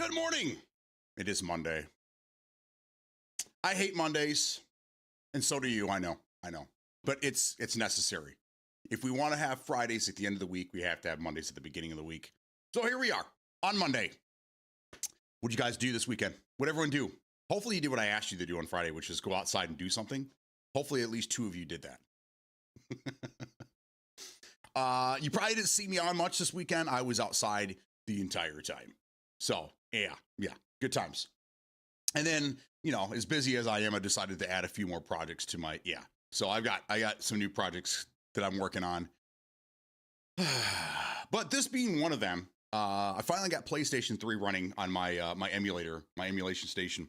Good morning. It is Monday. I hate Mondays, and so do you. I know. But it's necessary. If we want to have Fridays at the end of the week, we have to have Mondays at the beginning of the week. So here we are on Monday. What'd you guys do this weekend? What'd everyone do? Hopefully you did what I asked you to do on Friday, which is go outside and do something. Hopefully at least two of you did that. You probably didn't see me on much this weekend. I was outside the entire time. So yeah, good times. And then, as busy as I am, I decided to add a few more projects to my, So I got some new projects that I'm working on. But this being one of them, I finally got PlayStation 3 running on my my emulation station.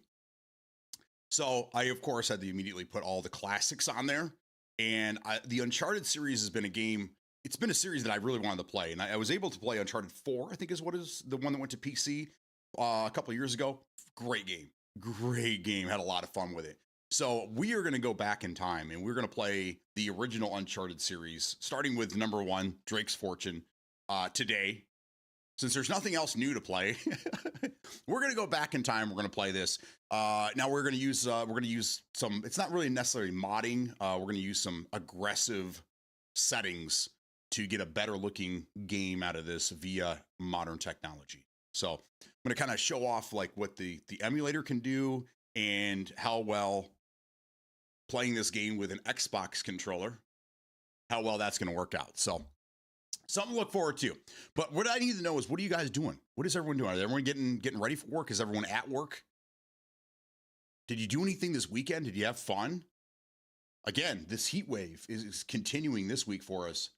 So I, of course, had to immediately put all the classics on there. And the Uncharted series has been a game. It's been a series that I really wanted to play. And I was able to play Uncharted 4, I think is the one that went to PC a couple of years ago. Great game. Had a lot of fun with it. So we are going to go back in time and we're going to play the original Uncharted series, starting with number 1, Drake's Fortune, today. Since there's nothing else new to play, we're going to go back in time. We're going to play this. Now we're going to use some, it's not really necessarily modding. We're going to use some aggressive settings to get a better looking game out of this via modern technology. So I'm going to kind of show off like what the emulator can do and how well playing this game with an Xbox controller, how well that's going to work out. So something to look forward to. But what I need to know is, what are you guys doing? What is everyone doing? Is everyone getting ready for work? Is everyone at work? Did you do anything this weekend? Did you have fun? Again, this heat wave is continuing this week for us.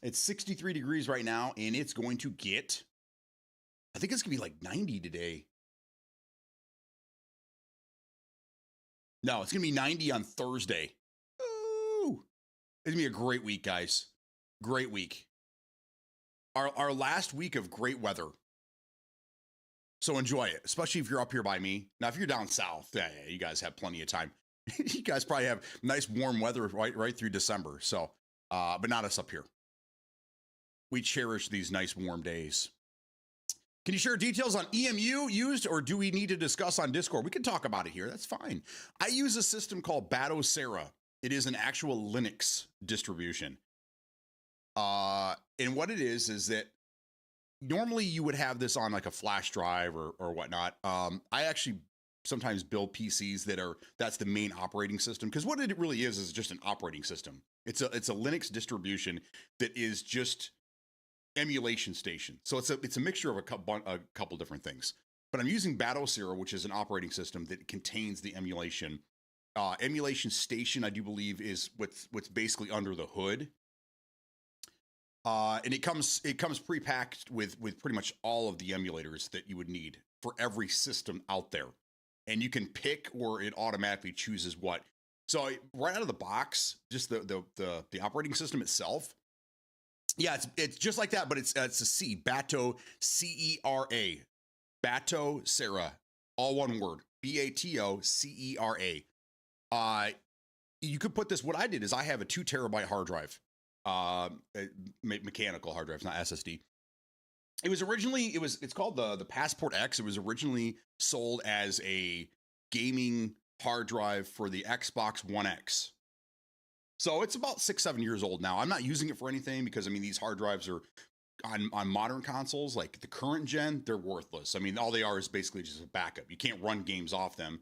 It's 63 degrees right now, and it's going to get, I think it's going to be like 90 today. No, it's going to be 90 on Thursday. Ooh. It's going to be a great week, guys. Great week. Our last week of great weather. So enjoy it, especially if you're up here by me. Now, if you're down south, yeah, you guys have plenty of time. You guys probably have nice warm weather right through December. So, but not us up here. We cherish these nice warm days. Can you share details on EMU used, or do we need to discuss on Discord? We can talk about it here. That's fine. I use a system called Batocera. It is an actual Linux distribution. And what it is that normally you would have this on like a flash drive or whatnot. I actually sometimes build PCs that's the main operating system, because what it really is just an operating system. It's a Linux distribution that is just emulation station. So it's a mixture of a couple different things. But I'm using Batocera, which is an operating system that contains the emulation. Emulation station, I do believe, is what's basically under the hood. And it comes pre-packed with pretty much all of the emulators that you would need for every system out there. And you can pick, or it automatically chooses what. So right out of the box, just the operating system itself. Yeah, it's just like that, but it's a C, Bato, C-E-R-A, Batocera, all one word, B-A-T-O-C-E-R-A. You could put this, what I did is I have a 2 terabyte hard drive, mechanical hard drive, not SSD. It was originally, it's called the Passport X. It was originally sold as a gaming hard drive for the Xbox One X. So it's about 6-7 years old now. I'm not using it for anything because, I mean, these hard drives are on modern consoles, like the current gen, they're worthless. I mean, all they are is basically just a backup. You can't run games off them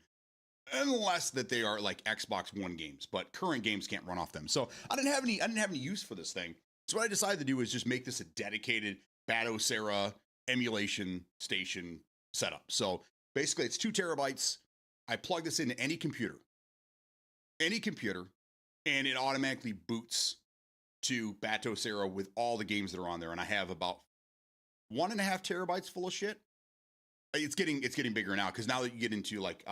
unless that they are like Xbox One games, but current games can't run off them. So I didn't have any use for this thing. So what I decided to do is just make this a dedicated Batocera emulation station setup. So basically it's 2 terabytes. I plug this into any computer, and it automatically boots to Batocera with all the games that are on there. And I have about 1.5 terabytes full of shit. It's getting bigger now, because now that you get into like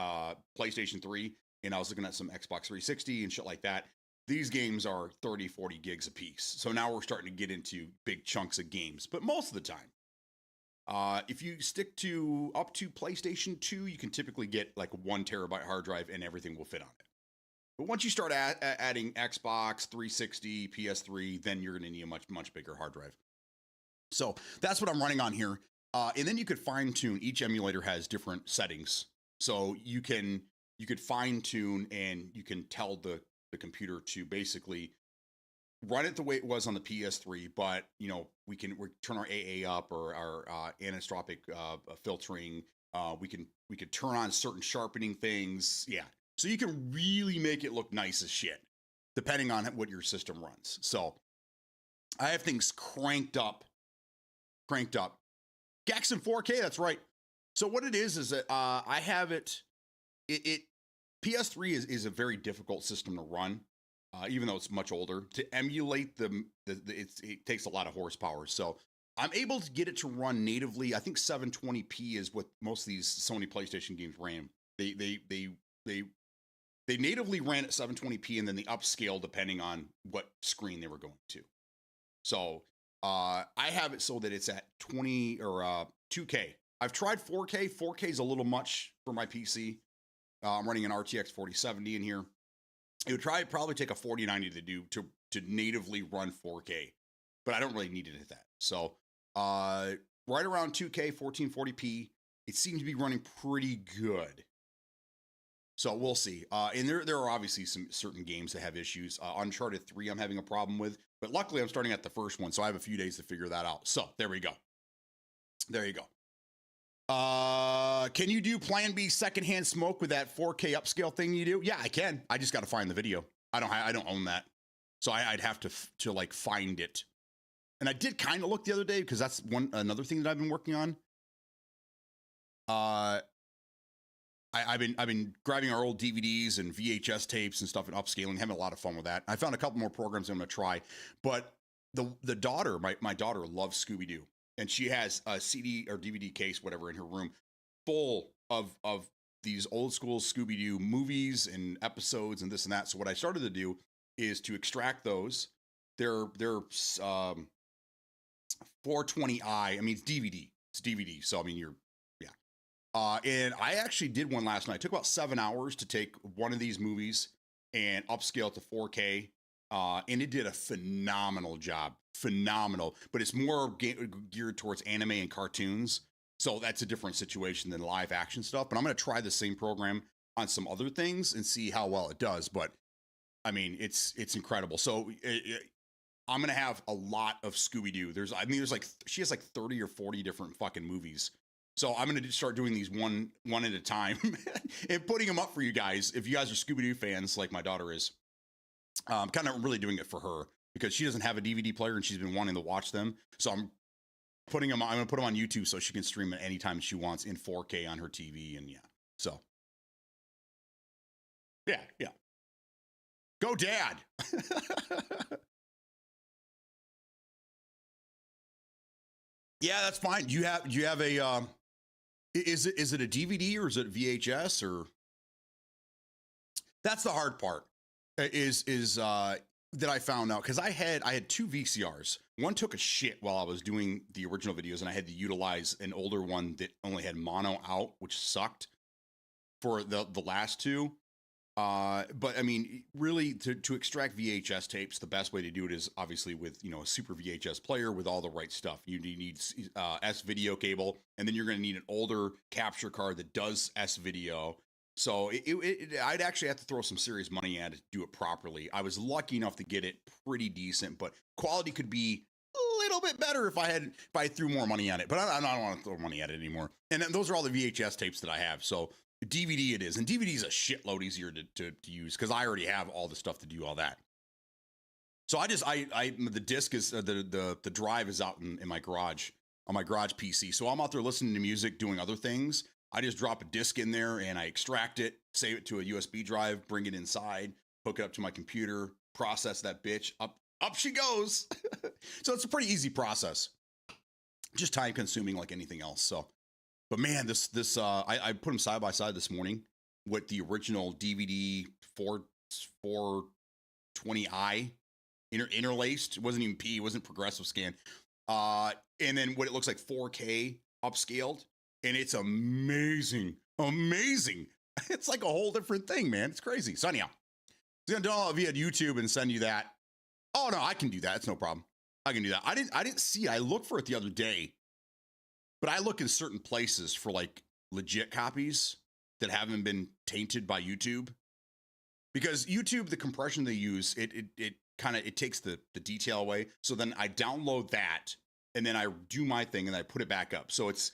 PlayStation 3, and I was looking at some Xbox 360 and shit like that, these games are 30, 40 gigs a piece. So now we're starting to get into big chunks of games. But most of the time, if you stick to up to PlayStation 2, you can typically get like a 1 terabyte hard drive and everything will fit on it. But once you start adding Xbox 360, PS3, then you're going to need a much bigger hard drive. So that's what I'm running on here. And then you could fine tune. Each emulator has different settings, so you could fine tune and you can tell the computer to basically run it the way it was on the PS3. But we turn our AA up or our anisotropic filtering. We can turn on certain sharpening things. Yeah, so you can really make it look nice as shit, depending on what your system runs. So I have things cranked up. Gax in 4K, that's right. So what it is that I have it PS3 is a very difficult system to run, even though it's much older. To emulate it takes a lot of horsepower. So I'm able to get it to run natively. I think 720p is what most of these Sony PlayStation games ran. They natively ran at 720p, and then they upscale depending on what screen they were going to. So I have it so that it's at 20 or 2K. I've tried 4K. 4K is a little much for my PC. I'm running an RTX 4070 in here. It would probably take a 4090 to natively run 4K, but I don't really need it at that. So right around 2K, 1440p, it seems to be running pretty good. So we'll see. And there are obviously some certain games that have issues. Uncharted 3 I'm having a problem with, but luckily I'm starting at the first one, so I have a few days to figure that out. So there we go. There you go. Can you do Plan B secondhand smoke with that 4K upscale thing you do? Yeah, I can. I just got to find the video. I don't own that, so I'd have to like find it. And I did kind of look the other day because that's another thing that I've been working on. I've been grabbing our old DVDs and VHS tapes and stuff and upscaling, having a lot of fun with that. I found a couple more programs I'm going to try, but the daughter, my daughter loves Scooby-Doo, and she has a CD or DVD case, whatever, in her room full of these old school Scooby-Doo movies and episodes and this and that. So what I started to do is to extract those. They're 420i. I mean, it's DVD. It's DVD. So I mean, and I actually did one last night. It took about 7 hours to take one of these movies and upscale it to 4K. And it did a phenomenal job. Phenomenal. But it's more geared towards anime and cartoons. So that's a different situation than live action stuff. But I'm going to try the same program on some other things and see how well it does. But I mean, it's incredible. So I'm going to have a lot of Scooby-Doo. She has like 30 or 40 different fucking movies. So I'm going to start doing these one at a time and putting them up for you guys. If you guys are Scooby-Doo fans like my daughter is, I'm kind of really doing it for her because she doesn't have a DVD player and she's been wanting to watch them. So I'm going to put them on YouTube so she can stream it anytime she wants in 4K on her TV. And yeah, so yeah. Go Dad. Yeah, that's fine. Do you have a, is it a DVD or is it VHS or? That's the hard part is that I found out because I had two VCRs. One took a shit while I was doing the original videos, and I had to utilize an older one that only had mono out, which sucked for the last two. But I mean, really, to extract VHS tapes, the best way to do it is obviously with a super VHS player with all the right stuff. You need S video cable, and then you're going to need an older capture card that does S video. So I'd actually have to throw some serious money at it to do it properly. I was lucky enough to get it pretty decent, but quality could be a little bit better if I threw more money at it. But I don't want to throw money at it anymore. And those are all the VHS tapes that I have. So DVD it is, and DVD is a shitload easier to use because I already have all the stuff to do all that. So the disc is the drive is out in my garage on my garage PC. So I'm out there listening to music, doing other things. I just drop a disc in there and I extract it, save it to a USB drive, bring it inside, hook it up to my computer, process that bitch. Up she goes. So it's a pretty easy process. Just time consuming like anything else. So, but man, I put them side by side this morning with the original DVD 420i interlaced. It wasn't even P, it wasn't progressive scan. And then what it looks like 4K upscaled. And it's amazing. It's like a whole different thing, man. It's crazy. So anyhow, I was gonna download it via YouTube and send you that. Oh no, I can do that. It's no problem. I can do that. I didn't see it. I looked for it the other day, But I look in certain places for like legit copies that haven't been tainted by YouTube. Because YouTube, the compression they use, it kind of, it takes the detail away. So then I download that and then I do my thing and I put it back up. So it's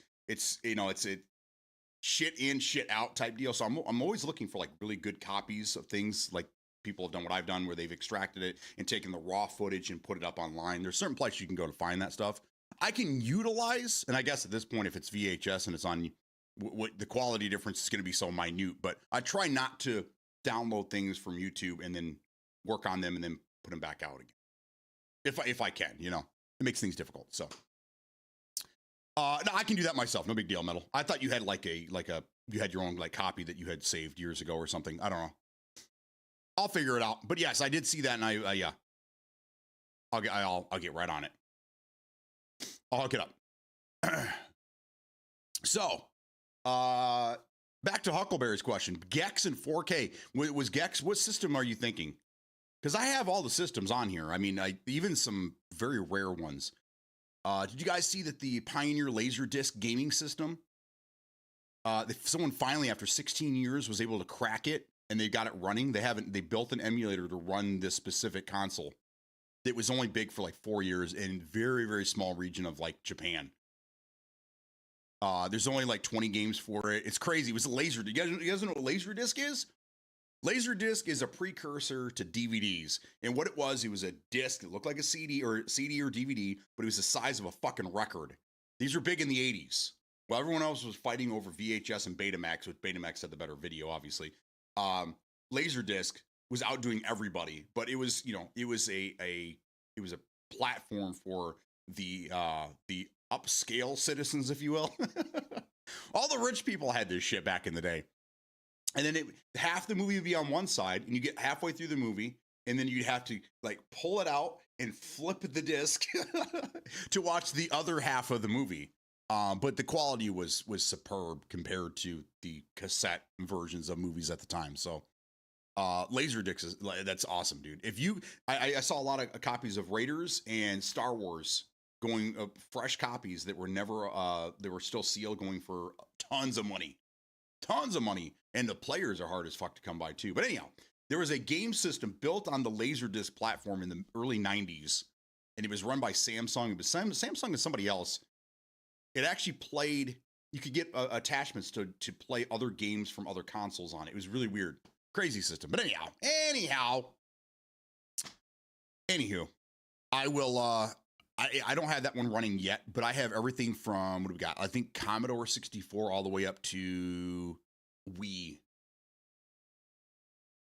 you know, it's a shit in, shit out type deal. So I'm always looking for like really good copies of things, like people have done what I've done, where they've extracted it and taken the raw footage and put it up online. There's certain places you can go to find that stuff. I can utilize, and I guess at this point, if it's VHS and it's on, what the quality difference is going to be so minute, but I try not to download things from YouTube and then work on them and then put them back out again. If I can, you know, it makes things difficult. So, no, I can do that myself. No big deal, Metal. I thought you had you had your own like copy that you had saved years ago or something. I don't know. I'll figure it out. But yes, I did see that, and yeah, I'll get right on it. I'll hook it up. So, back to Huckleberry's question. Gex in 4K. Was Gex, what system are you thinking? Because I have all the systems on here. I mean, even some very rare ones. Did you guys see that the Pioneer Laserdisc gaming system, someone finally, after 16 years, was able to crack it and they got it running? They built an emulator to run this specific console. It was only big for like 4 years in very, very small region of like Japan. There's only like 20 games for it. It's crazy. It was a laser. You guys know what Laserdisc is? Laserdisc is a precursor to DVDs. And what it was a disc that looked like a CD or DVD, but it was the size of a fucking record. These were big in the 80s. While everyone else was fighting over VHS and Betamax, which Betamax had the better video, obviously. Laserdisc was outdoing everybody, but it was, you know, it was a platform for the upscale citizens, if you will. All the rich people had this shit back in the day. And then half the movie would be on one side, and you get halfway through the movie, and then you'd have to like pull it out and flip the disc to watch the other half of the movie. But the quality was superb compared to the cassette versions of movies at the time. So Laserdisc that's awesome, dude. I saw a lot of copies of Raiders and Star Wars going fresh copies that were never they were still sealed, going for tons of money. And the players are hard as fuck to come by too. But anyhow, there was a game system built on the Laserdisc platform in the early 90s, and it was run by Samsung. It was Samsung and somebody else. It actually played, you could get attachments to play other games from other consoles on it. It was really weird. Crazy system. But anywho, I will, I don't have that one running yet, but I have everything from, what do we got? I think Commodore 64 all the way up to Wii.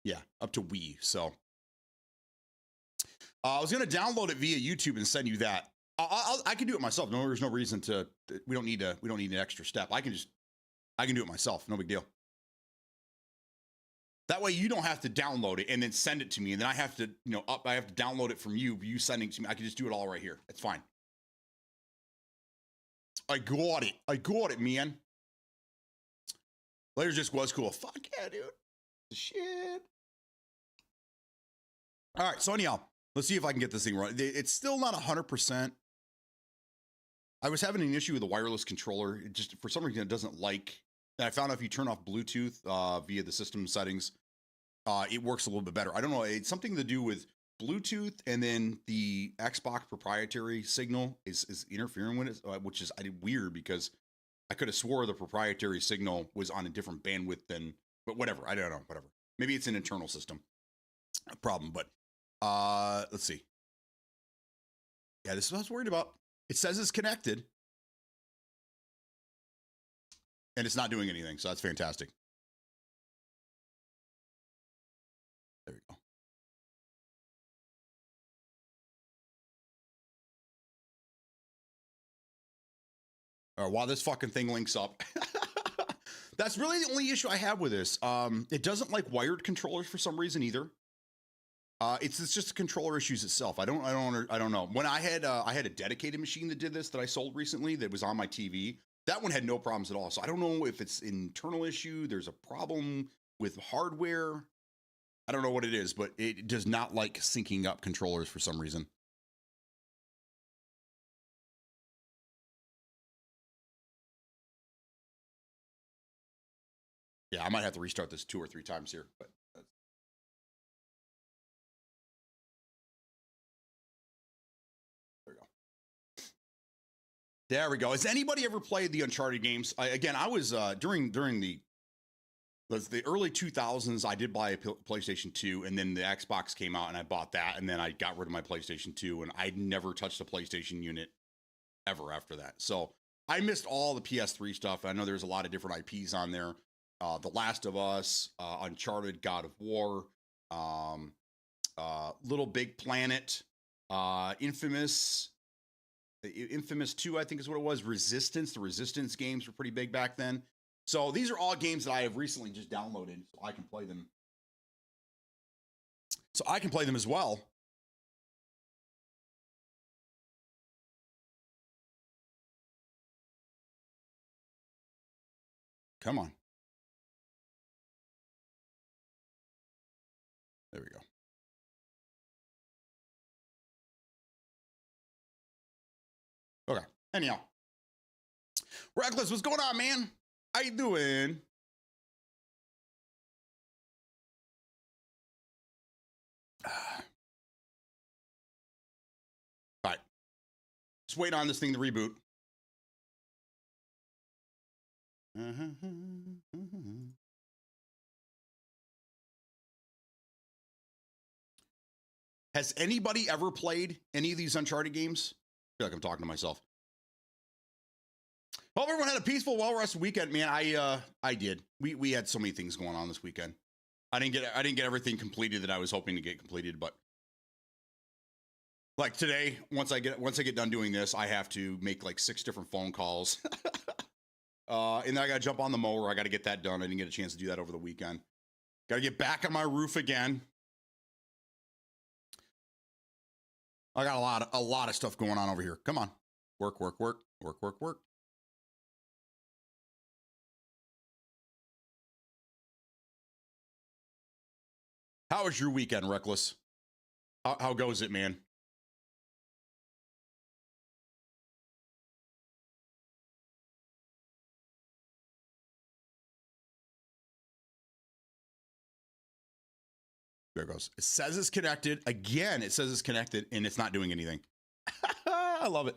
Yeah, up to Wii. So I was going to download it via YouTube and send you that. I can do it myself. No, there's no reason to, we don't need an extra step. I can do it myself. No big deal. That way you don't have to download it and then send it to me. And then I have to, I have to download it from you sending it to me. I can just do it all right here. It's fine. I got it, man. Laserdisc was cool. Fuck yeah, dude. Shit. All right. So anyhow, let's see if I can get this thing running. It's still not 100%. I was having an issue with the wireless controller. It just, for some reason, it doesn't like. And I found out if you turn off Bluetooth via the system settings, it works a little bit better. I don't know. It's something to do with Bluetooth, and then the Xbox proprietary signal is interfering with it, which is weird because I could have swore the proprietary signal was on a different bandwidth than, but whatever. I don't know. Whatever. Maybe it's an internal system problem, but let's see. Yeah, this is what I was worried about. It says it's connected, and it's not doing anything, so that's fantastic. There we go. All right, while this fucking thing links up. That's really the only issue I have with this. It doesn't like wired controllers for some reason either. It's just the controller issues itself. I don't know. When I had a dedicated machine that did this that I sold recently that was on my TV. That one had no problems at all. So I don't know if it's an internal issue. There's a problem with hardware. I don't know what it is, but it does not like syncing up controllers for some reason. Yeah, I might have to restart this 2 or 3 times here, but there we go. There we go. Has anybody ever played the Uncharted games? I was during the early 2000s. I did buy a PlayStation 2, and then the Xbox came out, and I bought that, and then I got rid of my PlayStation 2, and I'd never touched a PlayStation unit ever after that. So I missed all the PS3 stuff. I know there's a lot of different IPs on there. The Last of Us, Uncharted, God of War, Little Big Planet, Infamous 2, I think is what it was. Resistance. The Resistance games were pretty big back then. So these are all games that I have recently just downloaded, so I can play them. So I can play them as well. Come on. There we go. Okay. Anyhow. Reckless, what's going on, man? How you doing? All right. Just waiting on this thing to reboot. Has anybody ever played any of these Uncharted games? I feel like I'm talking to myself. Hope everyone had a peaceful, well-rested weekend, man. I did. We had so many things going on this weekend. I didn't get everything completed that I was hoping to get completed, but like today, once I get done doing this, I have to make like 6 different phone calls. And then I got to jump on the mower. I got to get that done. I didn't get a chance to do that over the weekend. Got to get back on my roof again. I got a lot of stuff going on over here. Come on. Work. How was your weekend, Reckless? How goes it, man? There it goes. It says it's connected. Again, it says it's connected, and it's not doing anything. I love it.